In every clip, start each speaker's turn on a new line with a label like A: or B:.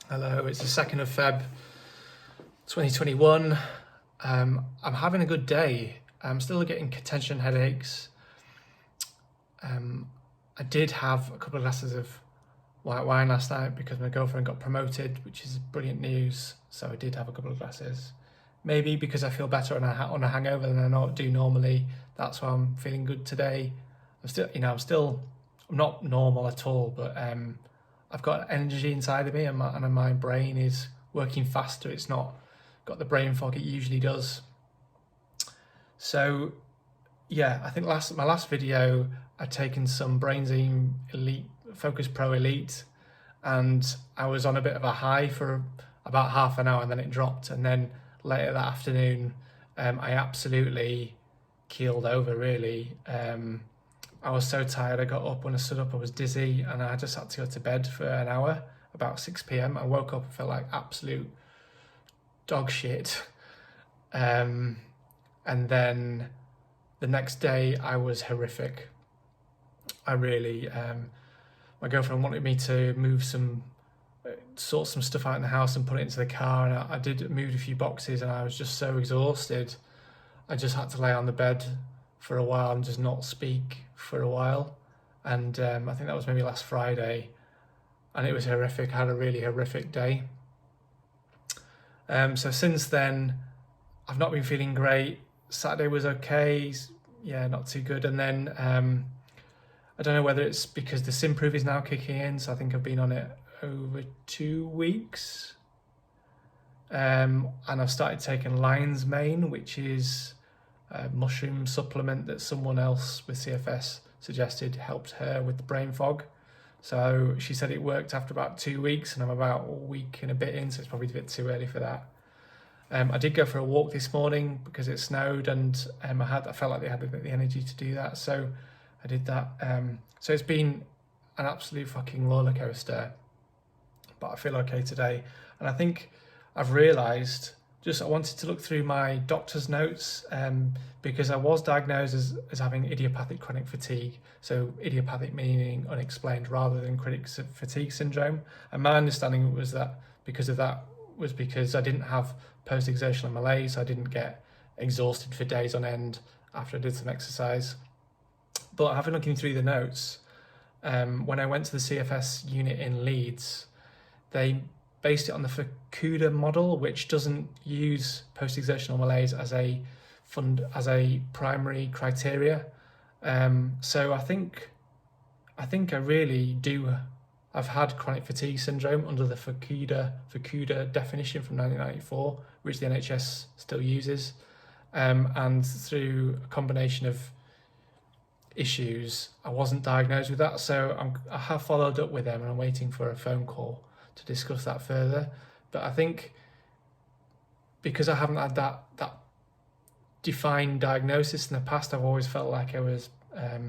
A: Hello, it's the 2nd of Feb 2021. I'm having a good day. I'm still getting tension headaches. I did have a couple of glasses of white wine last night because my girlfriend got promoted, which is brilliant news. So I did have a couple of glasses. Maybe because I feel better on a hangover than I do normally. That's why I'm feeling good today. I'm not normal at all, but I've got energy inside of me, and my brain is working faster. It's not got the brain fog it usually does. So yeah, I think my last video I'd taken some BrainZoom Elite Focus Pro Elite, and I was on a bit of a high for about half an hour, and then it dropped. And then later that afternoon, I absolutely keeled over. Really, I was so tired. I got up. When I stood up, I was dizzy, and I just had to go to bed for an hour. About 6 p.m. I woke up and felt like absolute dog shit. And then the next day I was horrific. I really, my girlfriend wanted me to sort some stuff out in the house and put it into the car, and I did move a few boxes, and I was just so exhausted. I just had to lay on the bed for a while and just not speak for a while. And I think that was maybe last Friday, and it was horrific. I had a really horrific day. So since then, I've not been feeling great. Saturday was okay, yeah, not too good. And then I don't know whether it's because the Simprove is now kicking in, so I think I've been on it over 2 weeks. And I've started taking Lion's Mane, which is a mushroom supplement that someone else with CFS suggested helped her with the brain fog. So she said it worked after about 2 weeks, and I'm about a week and a bit in, so it's probably a bit too early for that. I did go for a walk this morning because it snowed, and I felt like I had a bit of the energy to do that, so I did that. So it's been an absolute fucking roller coaster, but I feel okay today. And I think I've realised, I wanted to look through my doctor's notes, because I was diagnosed as having idiopathic chronic fatigue. So idiopathic meaning unexplained rather than chronic fatigue syndrome. And my understanding was that because I didn't have post-exertional malaise, I didn't get exhausted for days on end after I did some exercise. But having looking through the notes, when I went to the CFS unit in Leeds, they based it on the Fukuda model, which doesn't use post-exertional malaise as a primary criteria. So I think I really do. I've had chronic fatigue syndrome under the Fukuda definition from 1994, which the NHS still uses, and through a combination of issues, I wasn't diagnosed with that. So I have followed up with them, and I'm waiting for a phone call to discuss that further. But I think because I haven't had that defined diagnosis in the past, I've always felt like I was, I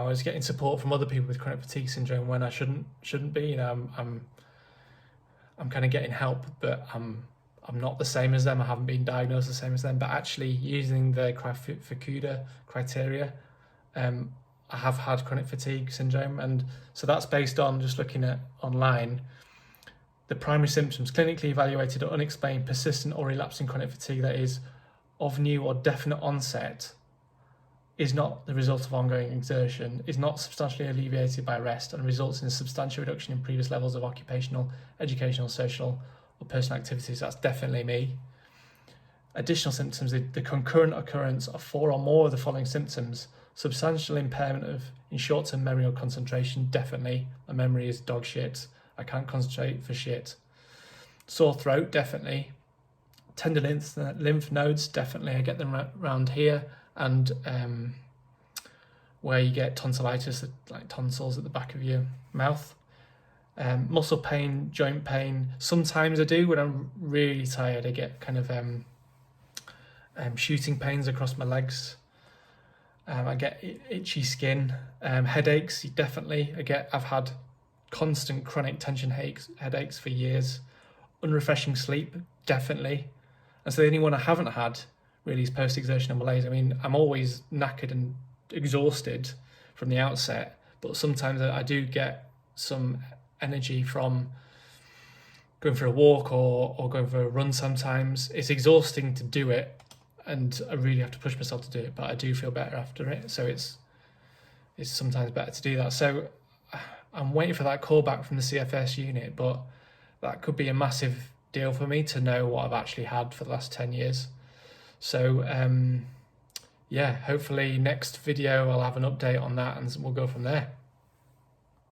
A: was getting support from other people with chronic fatigue syndrome when I shouldn't be. I'm kind of getting help, but I'm not the same as them. I haven't been diagnosed the same as them. But actually, using the Fukuda criteria, I have had chronic fatigue syndrome, and so that's based on just looking at online. The primary symptoms clinically evaluated are unexplained, persistent or relapsing chronic fatigue that is of new or definite onset, is not the result of ongoing exertion, is not substantially alleviated by rest, and results in a substantial reduction in previous levels of occupational, educational, social or personal activities. That's definitely me. Additional symptoms, the concurrent occurrence of 4 or more of the following symptoms: substantial impairment in short-term memory or concentration, definitely. My memory is dog shit. I can't concentrate for shit. Sore throat, definitely. Tender lymph nodes, definitely. I get them around here, and where you get tonsillitis, like tonsils at the back of your mouth. Muscle pain, joint pain. Sometimes I do when I'm really tired. I get kind of shooting pains across my legs. I get itchy skin, headaches, definitely. I've had constant chronic tension headaches for years. Unrefreshing sleep, definitely. And so the only one I haven't had really is post-exertional malaise. I mean, I'm always knackered and exhausted from the outset, but sometimes I do get some energy from going for a walk or going for a run sometimes. It's exhausting to do it, and I really have to push myself to do it, but I do feel better after it. So it's sometimes better to do that. So I'm waiting for that call back from the CFS unit, but that could be a massive deal for me to know what I've actually had for the last 10 years. So yeah, hopefully next video I'll have an update on that and we'll go from there.